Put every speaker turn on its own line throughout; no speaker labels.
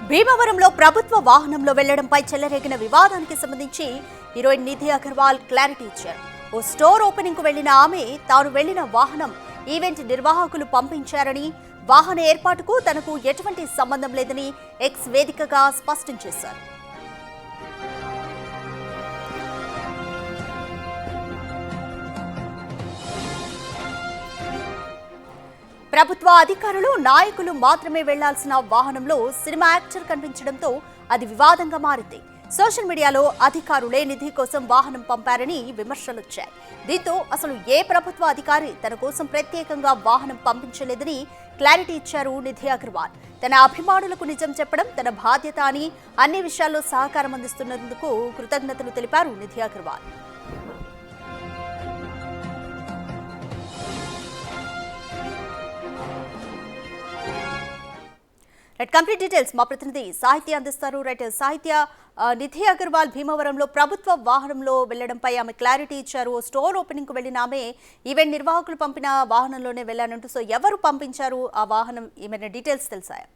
భీమవరంలో ప్రభుత్వ వాహనంలో వెళ్లడంపై చెలరేగిన వివాదానికి సంబంధించి హీరోయిన్ నిధి అగర్వాల్ క్లారిటీ ఇచ్చారు. ఓ స్టోర్ ఓపెనింగ్ కు వెళ్లిన ఆమె తాను వెళ్లిన వాహనం ఈవెంట్ నిర్వాహకులు పంపించారని, వాహన ఏర్పాటుకు తనకు ఎటువంటి సంబంధం లేదని ఎక్స్ వేదికగా స్పష్టం చేశారు. ప్రభుత్వ అధికారులు, నాయకులు మాత్రమే వెళ్లాల్సిన వాహనంలో సినిమా యాక్టర్ కనిపించడంతో అది వివాదంగా మారింది. సోషల్ మీడియాలో అధికారులే నిధి కోసం వాహనం పంపారని విమర్శలొచ్చాయి. దీంతో అసలు ఏ ప్రభుత్వ అధికారి తన కోసం ప్రత్యేకంగా వాహనం పంపించలేదని క్లారిటీ ఇచ్చారు నిధి అగర్వాల్. తన అభిమానులకు నిజం చెప్పడం తన బాధ్యత అని, అన్ని విషయాల్లో సహకారం అందిస్తున్నందుకు కృతజ్ఞతలు తెలిపారు నిధి అగర్వాల్. కంప్లీట్ డీటెయిల్స్ మా ప్రతినిధి సాహిత్య అందిస్తారు. సాహిత్య, నిధి అగర్వాల్ భీమవరంలో ప్రభుత్వ వాహనంలో వెళ్లడంపై ఆమె క్లారిటీ ఇచ్చారు. స్టోర్ ఓపెనింగ్ కు వెళ్లిన ఆమె ఈవెంట్ నిర్వాహకులు పంపిన వాహనంలోనే వెళ్లానంటూ, సో ఎవరు పంపించారు ఆ వాహనం, ఏమైనా డీటెయిల్స్ తెలుసాయా?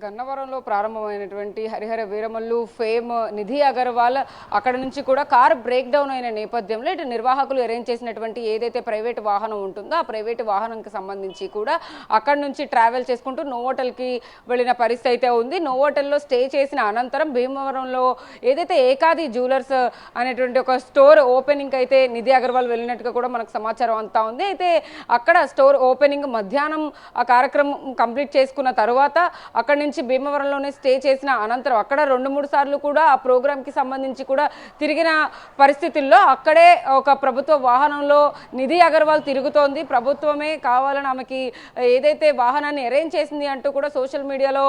గన్నవరంలో ప్రారంభమైనటువంటి హరిహర వీరమల్లు ఫేమ్ నిధి అగర్వాల్ అక్కడ నుంచి కూడా కార్ బ్రేక్ డౌన్ అయిన నేపథ్యంలో ఇటు నిర్వాహకులు అరేంజ్ చేసినటువంటి ఏదైతే ప్రైవేట్ వాహనం ఉంటుందో ఆ ప్రైవేట్ వాహనంకి సంబంధించి కూడా అక్కడ నుంచి ట్రావెల్ చేసుకుంటూ నోవోటల్కి వెళ్ళిన పరిస్థితి అయితే ఉంది. నోవోటల్లో స్టే చేసిన అనంతరం భీమవరంలో ఏదైతే ఏకాది జ్యువెలర్స్ అనేటువంటి ఒక స్టోర్ ఓపెనింగ్ అయితే నిధి అగర్వాల్ వెళ్ళినట్టుగా కూడా మనకు సమాచారం అంతా ఉంది. అయితే అక్కడ స్టోర్ ఓపెనింగ్ మధ్యాహ్నం ఆ కార్యక్రమం కంప్లీట్ చేసుకున్న తర్వాత అక్కడ నుంచి భీమవరంలోనే స్టే చేసిన అనంతరం అక్కడ 2-3 సార్లు కూడా ఆ ప్రోగ్రామ్కి సంబంధించి కూడా తిరిగిన పరిస్థితుల్లో అక్కడే ఒక ప్రభుత్వ వాహనంలో నిధి అగర్వాల్ తిరుగుతోంది. ప్రభుత్వమే కావాలని ఆమెకి ఏదైతే వాహనాన్ని అరేంజ్ చేసింది అంటూ కూడా సోషల్ మీడియాలో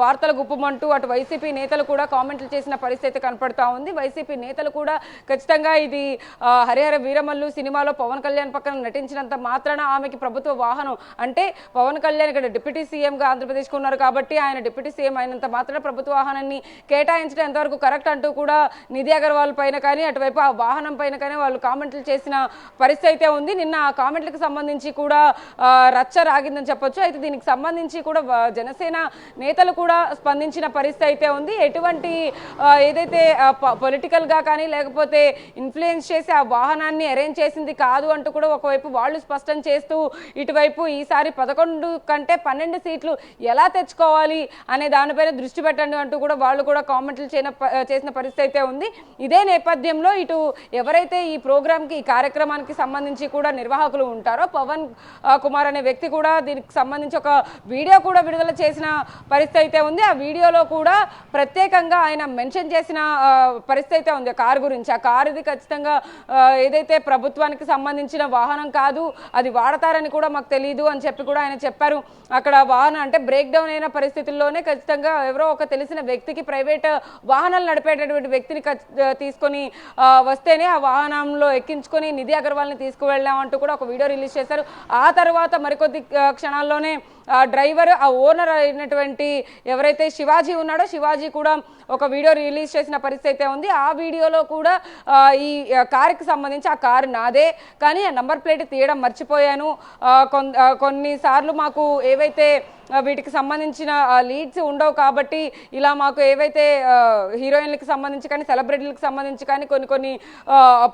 వార్తలు గుప్పమంటూ అటు వైసీపీ నేతలు కూడా కామెంట్లు చేసిన పరిస్థితి కనపడతా ఉంది. వైసీపీ నేతలు కూడా ఖచ్చితంగా ఇది హరిహర వీరమల్లు సినిమాలో పవన్ కళ్యాణ్ పక్కన నటించినంత మాత్రాన ఆమెకి ప్రభుత్వ వాహనం అంటే, పవన్ కళ్యాణ్ ఇక్కడ డిప్యూటీ సీఎంగా ఆంధ్రప్రదేశ్కు ఉన్నారు కాబట్టి ఆయన డిప్యూటీ సీఎం అయినంత మాత్రం ప్రభుత్వ వాహనాన్ని కేటాయించడం ఎంతవరకు కరెక్ట్ అంటూ కూడా నిధి అగర్వాల్ పైన కానీ అటువైపు ఆ వాహనం పైన కానీ వాళ్ళు కామెంట్లు చేసిన పరిస్థితి అయితే ఉంది. నిన్న ఆ కామెంట్లకు సంబంధించి కూడా రచ్చ రాగిందని చెప్పొచ్చు. అయితే దీనికి సంబంధించి కూడా జనసేన నేతలు కూడా స్పందించిన పరిస్థితి అయితే ఉంది. ఎటువంటి ఏదైతే పొలిటికల్గా కానీ లేకపోతే ఇన్ఫ్లుయెన్స్ చేసి ఆ వాహనాన్ని అరేంజ్ చేసింది కాదు అంటూ కూడా ఒకవైపు వాళ్ళు స్పష్టం చేస్తూ, ఇటువైపు ఈసారి 11 కంటే 12 సీట్లు ఎలా తెచ్చుకోవాలి అనే దానిపైన దృష్టి పెట్టండి అంటూ కూడా వాళ్ళు కూడా కామెంట్లు చేసిన పరిస్థితి అయితే ఉంది. ఇదే నేపథ్యంలో ఇటు ఎవరైతే ఈ ప్రోగ్రామ్కి ఈ కార్యక్రమానికి సంబంధించి కూడా నిర్వాహకులు ఉంటారో పవన్ కుమార్ అనే వ్యక్తి కూడా దీనికి సంబంధించి ఒక వీడియో కూడా విడుదల చేసిన పరిస్థితి అయితే ఉంది. ఆ వీడియోలో కూడా ప్రత్యేకంగా ఆయన మెన్షన్ చేసిన పరిస్థితి అయితే ఉంది కారు గురించి. ఆ కారు ఇది ఖచ్చితంగా ఏదైతే ప్రభుత్వానికి సంబంధించిన వాహనం కాదు, అది వాడతారని కూడా మాకు తెలియదు అని చెప్పి కూడా ఆయన చెప్పారు. అక్కడ వాహనం అంటే బ్రేక్ డౌన్ అయిన పరిస్థితుల్లోనే ఖచ్చితంగా ఎవరో ఒక తెలిసిన వ్యక్తికి, ప్రైవేట్ వాహనాలు నడిపేటటువంటి వ్యక్తిని తీసుకొని వస్తేనే ఆ వాహనంలో ఎక్కించుకొని నిధి అగర్వాల్ని తీసుకువెళ్ళామంటూ కూడా ఒక వీడియో రిలీజ్ చేశారు. ఆ తర్వాత మరికొద్ది క్షణాల్లోనే డ్రైవర్, ఆ ఓనర్ అయినటువంటి ఎవరైతే శివాజీ ఉన్నాడో శివాజీ కూడా ఒక వీడియో రిలీజ్ చేసిన పరిస్థితి అయితే ఉంది. ఆ వీడియోలో కూడా ఈ కారుకి సంబంధించి ఆ కారు నాదే కానీ ఆ నంబర్ ప్లేట్ తీయడం మర్చిపోయాను, కొన్నిసార్లు మాకు ఏవైతే వీటికి సంబంధించిన లీడ్స్ ఉండవు కాబట్టి ఇలా మాకు ఏవైతే హీరోయిన్లకు సంబంధించి కానీ సెలబ్రిటీలకు సంబంధించి కానీ కొన్ని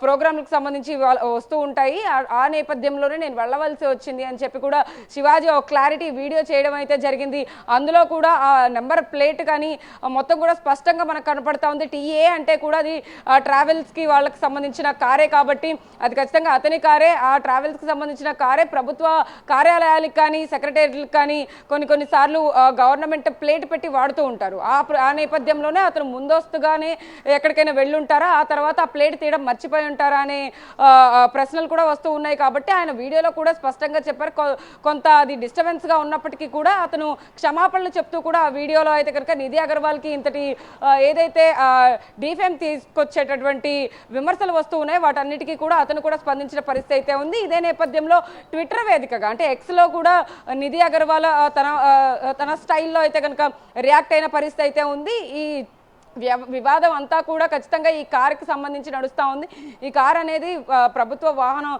ప్రోగ్రాంలకు సంబంధించి వస్తూ ఉంటాయి, ఆ నేపథ్యంలోనే నేను వెళ్ళవలసి వచ్చింది అని చెప్పి కూడా శివాజీ ఒక క్లారిటీ వీడియో చేయడం అయితే జరిగింది. అందులో కూడా ఆ నెంబర్ ప్లేట్ కానీ మొత్తం కూడా స్పష్టంగా మనకు కనపడతా ఉంది. టీఏ అంటే కూడా అది ట్రావెల్స్కి వాళ్ళకి సంబంధించిన కారే కాబట్టి అది ఖచ్చితంగా అతని కారే, ఆ ట్రావెల్స్కి సంబంధించిన కారే. ప్రభుత్వ కార్యాలయాలకు కానీ సెక్రటరీలకు కానీ కొన్నిసార్లు గవర్నమెంట్ ప్లేట్ పెట్టి వాడుతూ ఉంటారు. ఆ నేపథ్యంలోనే అతను ముందస్తుగానే ఎక్కడికైనా వెళ్ళుంటారా, ఆ తర్వాత ఆ ప్లేట్ తీయడం మర్చిపోయి ఉంటారా అనే ప్రశ్నలు కూడా వస్తూ ఉన్నాయి. కాబట్టి ఆయన వీడియోలో కూడా స్పష్టంగా చెప్పారు. కొంత అది డిస్టర్బెన్స్గా ఉన్నప్పటికీ కూడా అతను క్షమాపణలు చెప్తూ కూడా ఆ వీడియోలో అయితే కనుక నిధి అగర్వాల్కి ఇంతటి ఏదైతే డిఫేమ్ తీసుకొచ్చేటటువంటి విమర్శలు వస్తూ ఉన్నాయో వాటన్నిటికీ కూడా అతను కూడా స్పందించిన పరిస్థితి అయితే ఉంది. ఇదే నేపథ్యంలో ట్విట్టర్ వేదికగా అంటే ఎక్స్లో కూడా నిధి అగర్వాల్ తన స్టైల్లో అయితే కనుక రియాక్ట్ అయిన పరిస్థితి అయితే ఉంది. ఈ వివాదం అంతా కూడా ఖచ్చితంగా ఈ కారుకి సంబంధించి నడుస్తూ ఉంది. ఈ కార్ అనేది ప్రభుత్వ వాహనం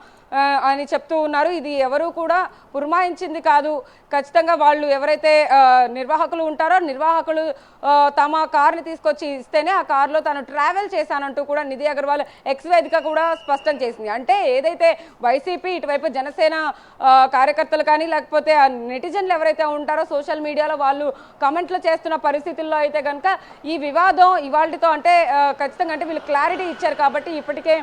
అని చెప్తూ ఉన్నారు. ఇది ఎవరు కూడా పురమాయించింది కాదు. ఖచ్చితంగా వాళ్ళు ఎవరైతే నిర్వాహకులు ఉంటారో నిర్వాహకులు తమ కార్ని తీసుకొచ్చి ఇస్తేనే ఆ కార్లో తను ట్రావెల్ చేశానంటూ కూడా నిధి అగర్వాల్ ఎక్స్ వేదిక కూడా స్పష్టం చేసింది. అంటే ఏదైతే వైసీపీ ఇటువైపు జనసేన కార్యకర్తలు కానీ లేకపోతే నెటిజన్లు ఎవరైతే ఉంటారో సోషల్ మీడియాలో వాళ్ళు కామెంట్లు చేస్తున్న పరిస్థితుల్లో అయితే కనుక ఈ వివాదం ఇవాళతో అంటే ఖచ్చితంగా అంటే వీళ్ళు క్లారిటీ ఇచ్చారు కాబట్టి ఇప్పటికే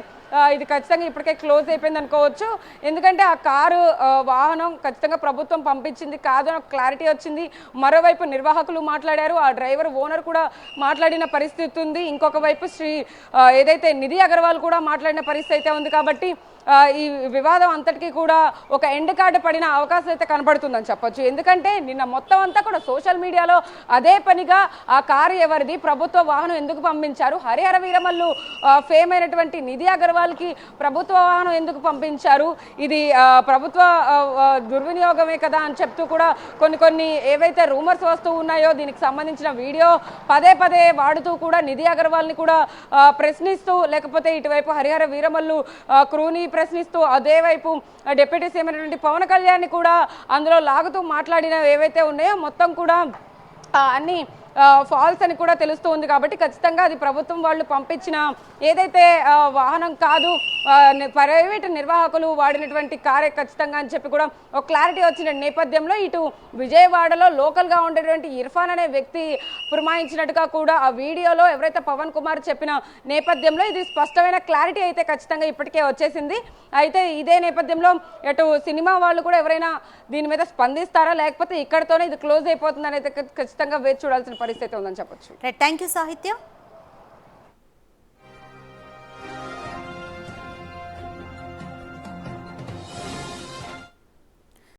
ఇది ఖచ్చితంగా ఇప్పటికే క్లోజ్ అయిపోయింది అనుకోవచ్చు. ఎందుకంటే ఆ కారు వాహనం ఖచ్చితంగా ప్రభుత్వం పంపించింది కాదు అని క్లారిటీ వచ్చింది. మరోవైపు నిర్వాహకులు మాట్లాడారు, ఆ డ్రైవర్ ఓనర్ కూడా మాట్లాడిన పరిస్థితి ఉంది. ఇంకొక వైపు ఏదైతే నిధి అగర్వాల్ కూడా మాట్లాడిన పరిస్థితి అయితే ఉంది. కాబట్టి ఈ వివాదం అంతటికీ కూడా ఒక ఎండ్ కార్డు పడిన అవకాశం అయితే కనబడుతుందని చెప్పొచ్చు. ఎందుకంటే నిన్న మొత్తం అంతా కూడా సోషల్ మీడియాలో అదే పనిగా ఆ కారు ఎవరిది, ప్రభుత్వ వాహనం ఎందుకు పంపించారు, హరిహర వీరమల్లు ఫేమ్ అయినటువంటి నిధి అగర్వాల్కి ప్రభుత్వ వాహనం ఎందుకు పంపించారు, ఇది ప్రభుత్వ దుర్వినియోగమే కదా అని చెప్తూ కూడా కొన్ని ఏవైతే రూమర్స్ వస్తూ ఉన్నాయో దీనికి సంబంధించిన వీడియో పదే పదే వాడుతూ కూడా నిధి అగర్వాల్ని కూడా ప్రశ్నిస్తూ లేకపోతే ఇటువైపు హరిహర వీరమల్లు క్రూని ప్రశ్నిస్తూ అదే వైపు డిప్యూటీ సీఎం అయినటువంటి పవన్ కళ్యాణ్ కూడా అందులో లాగుతూ మాట్లాడిన ఏవైతే ఉన్నాయో మొత్తం కూడా అన్ని ఫాల్స్ అని కూడా తెలుస్తూ ఉంది. కాబట్టి ఖచ్చితంగా అది ప్రభుత్వం వాళ్ళు పంపించిన ఏదైతే వాహనం కాదు, ప్రైవేటు నిర్వాహకులు వాడినటువంటి కారే ఖచ్చితంగా అని చెప్పి కూడా ఒక క్లారిటీ వచ్చిన నేపథ్యంలో ఇటు విజయవాడలో లోకల్గా ఉండేటువంటి ఇర్ఫాన్ అనే వ్యక్తి పురమాయించినట్టుగా కూడా ఆ వీడియోలో ఎవరైతే పవన్ కుమార్ చెప్పిన నేపథ్యంలో ఇది స్పష్టమైన క్లారిటీ అయితే ఖచ్చితంగా ఇప్పటికే వచ్చేసింది. అయితే ఇదే నేపథ్యంలో అటు సినిమా వాళ్ళు కూడా ఎవరైనా దీని మీద స్పందిస్తారా లేకపోతే ఇక్కడతోనే ఇది క్లోజ్ అయిపోతుందని అయితే ఖచ్చితంగా వేచి చూడాల్సిన పరిస్థితి ఉందని చెప్పొచ్చు.
థ్యాంక్ యూ సాహిత్య.